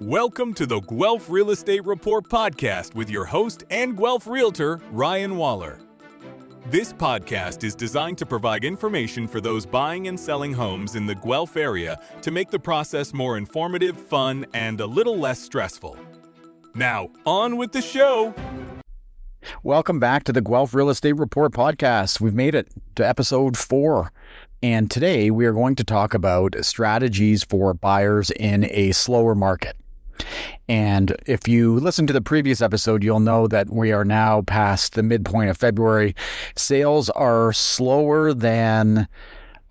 Welcome to the Guelph Real Estate Report podcast with your host and Guelph realtor, Ryan Waller. This podcast is designed to provide information for those buying and selling homes in the Guelph area to make the process more informative, fun, and a little less stressful. Now, on with the show. Welcome back to the Guelph Real Estate Report podcast. We've made it to episode 4. And today we are going to talk about strategies for buyers in a slower market. And if you listen to the previous episode, you'll know that we are now past the midpoint of February. Sales are slower than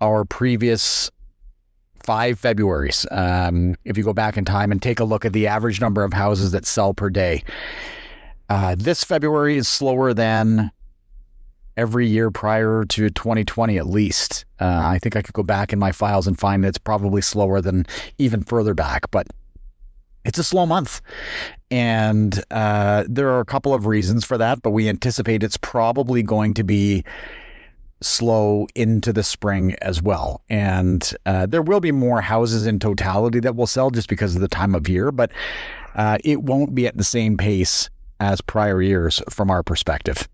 our previous 5 Februaries. If you go back in time and take a look at the average number of houses that sell per day, this February is slower than every year prior to 2020 at least. I think I could go back in my files and find that it's probably slower than even further back, but it's a slow month. And there are a couple of reasons for that, but we anticipate it's probably going to be slow into the spring as well. And there will be more houses in totality that will sell just because of the time of year, but it won't be at the same pace as prior years from our perspective.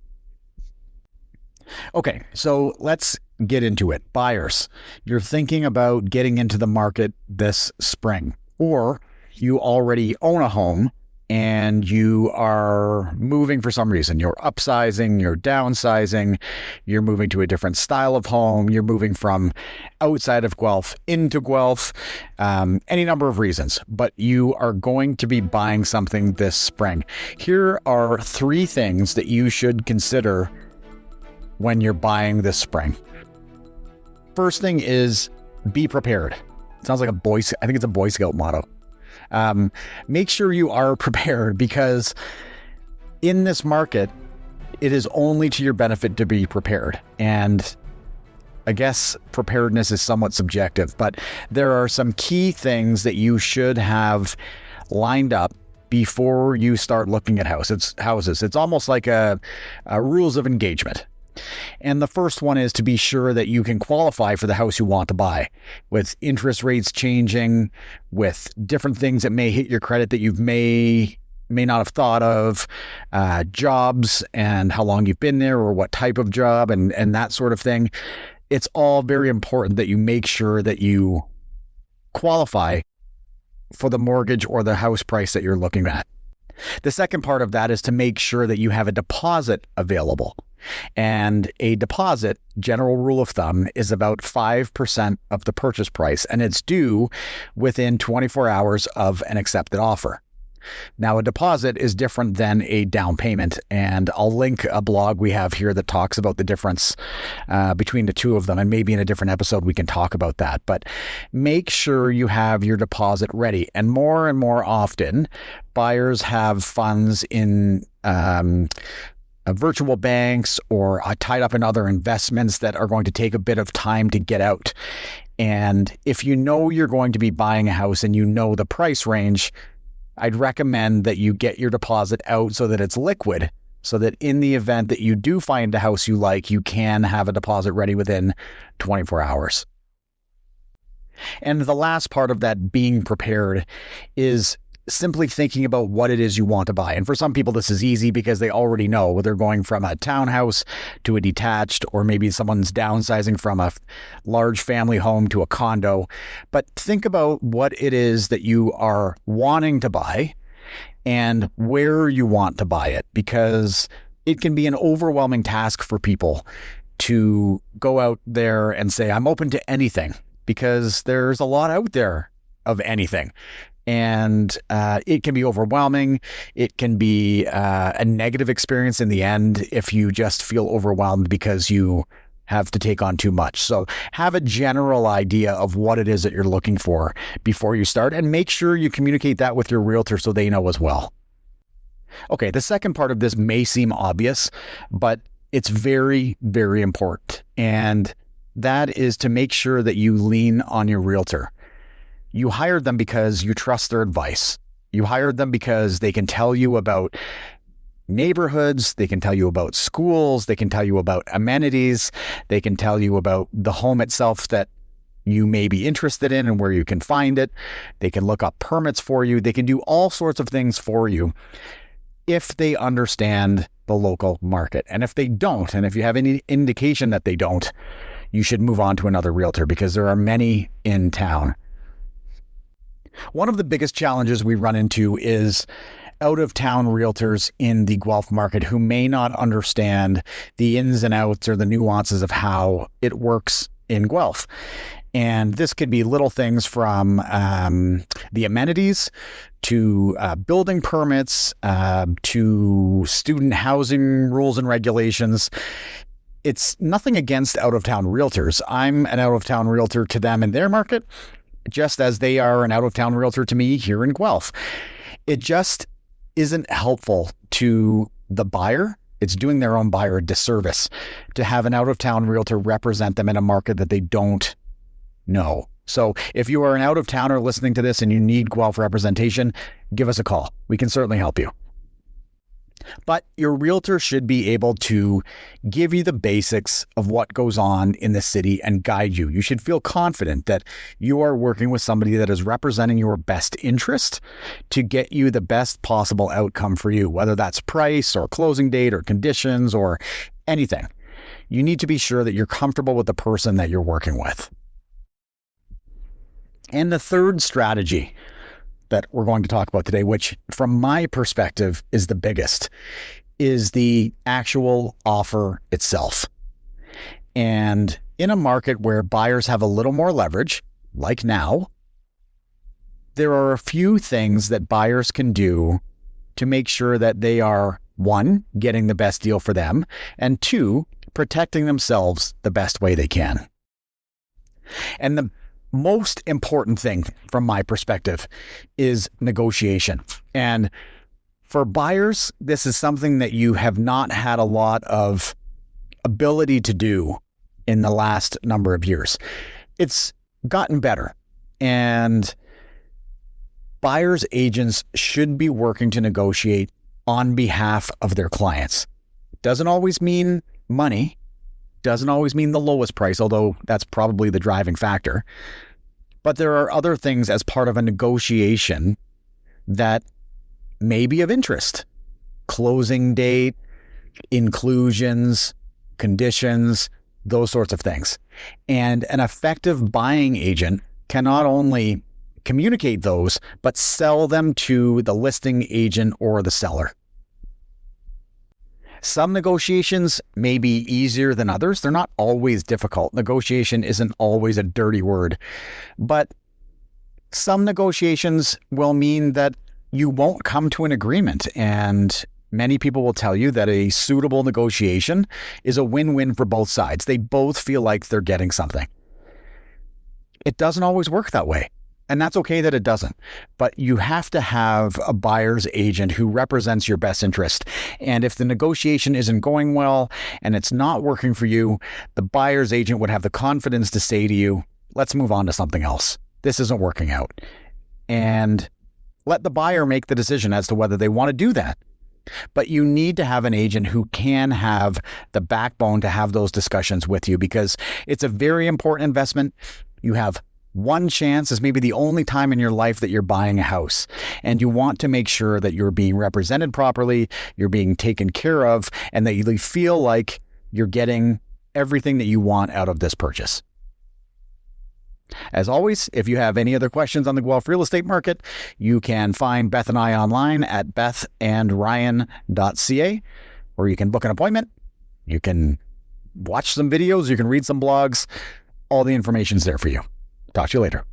Okay, so let's get into it. Buyers, you're thinking about getting into the market this spring, or you already own a home and you are moving for some reason. You're upsizing, you're downsizing, you're moving to a different style of home, you're moving from outside of Guelph into Guelph, any number of reasons, but you are going to be buying something this spring. Here are 3 things that you should consider when you're buying this spring. First thing is be prepared. It sounds like I think it's a Boy Scout motto. Make sure you are prepared, because in this market, it is only to your benefit to be prepared. And I guess preparedness is somewhat subjective, but there are some key things that you should have lined up before you start looking at houses. It's almost like a rules of engagement. And the first one is to be sure that you can qualify for the house you want to buy. With interest rates changing, with different things that may hit your credit that you may not have thought of, jobs and how long you've been there or what type of job and that sort of thing. It's all very important that you make sure that you qualify for the mortgage or the house price that you're looking at. The second part of that is to make sure that you have a deposit available. And a deposit, general rule of thumb, is about 5% of the purchase price, and it's due within 24 hours of an accepted offer. Now, a deposit is different than a down payment, and I'll link a blog we have here that talks about the difference between the two of them, and maybe in a different episode we can talk about that. But make sure you have your deposit ready, and more often, buyers have funds in virtual banks or tied up in other investments that are going to take a bit of time to get out. And if you know you're going to be buying a house and you know the price range, I'd recommend that you get your deposit out so that it's liquid, so that in the event that you do find a house you like, you can have a deposit ready within 24 hours. And the last part of that being prepared is simply thinking about what it is you want to buy. And for some people, this is easy because they already know whether they're going from a townhouse to a detached, or maybe someone's downsizing from a large family home to a condo. But think about what it is that you are wanting to buy and where you want to buy it, because it can be an overwhelming task for people to go out there and say, I'm open to anything, because there's a lot out there of anything. And it can be overwhelming. It can be a negative experience in the end if you just feel overwhelmed because you have to take on too much. So have a general idea of what it is that you're looking for before you start, and make sure you communicate that with your realtor so they know as well. Okay, the second part of this may seem obvious, but it's very, very important. And that is to make sure that you lean on your realtor. You hired them because you trust their advice. You hired them because they can tell you about neighborhoods, they can tell you about schools, they can tell you about amenities, they can tell you about the home itself that you may be interested in and where you can find it. They can look up permits for you. They can do all sorts of things for you if they understand the local market. And if they don't, and if you have any indication that they don't, you should move on to another realtor because there are many in town. One of the biggest challenges we run into is out-of-town realtors in the Guelph market who may not understand the ins and outs or the nuances of how it works in Guelph. And this could be little things from the amenities to building permits to student housing rules and regulations. It's nothing against out-of-town realtors. I'm an out-of-town realtor to them in their market, just as they are an out-of-town realtor to me here in Guelph. It just isn't helpful to the buyer. It's doing their own buyer a disservice to have an out-of-town realtor represent them in a market that they don't know. So if you are an out-of-towner listening to this and you need Guelph representation, give us a call. We can certainly help you. But your realtor should be able to give you the basics of what goes on in the city and guide you. You should feel confident that you are working with somebody that is representing your best interest to get you the best possible outcome for you, whether that's price or closing date or conditions or anything. You need to be sure that you're comfortable with the person that you're working with. And the third strategy that we're going to talk about today, which from my perspective is the biggest, is the actual offer itself. And in a market where buyers have a little more leverage, like now, there are a few things that buyers can do to make sure that they are, one, getting the best deal for them, and two, protecting themselves the best way they can. And the most important thing from my perspective is negotiation. And for buyers, this is something that you have not had a lot of ability to do in the last number of years. It's gotten better, and buyers' agents should be working to negotiate on behalf of their clients. Doesn't always mean money, doesn't always mean the lowest price, although that's probably the driving factor. But there are other things as part of a negotiation that may be of interest. Closing date, inclusions, conditions, those sorts of things. And an effective buying agent can not only communicate those, but sell them to the listing agent or the seller. Some negotiations may be easier than others. They're not always difficult. Negotiation isn't always a dirty word. But some negotiations will mean that you won't come to an agreement. And many people will tell you that a suitable negotiation is a win-win for both sides. They both feel like they're getting something. It doesn't always work that way. And that's okay that it doesn't. But you have to have a buyer's agent who represents your best interest. And if the negotiation isn't going well and it's not working for you, the buyer's agent would have the confidence to say to you, let's move on to something else. This isn't working out. And let the buyer make the decision as to whether they want to do that. But you need to have an agent who can have the backbone to have those discussions with you, because it's a very important investment. You have one chance, is maybe the only time in your life that you're buying a house, and you want to make sure that you're being represented properly, you're being taken care of, and that you feel like you're getting everything that you want out of this purchase. As always, if you have any other questions on the Guelph real estate market, you can find Beth and I online at bethandryan.ca, or you can book an appointment. You can watch some videos, you can read some blogs. All the information's there for you. Talk to you later.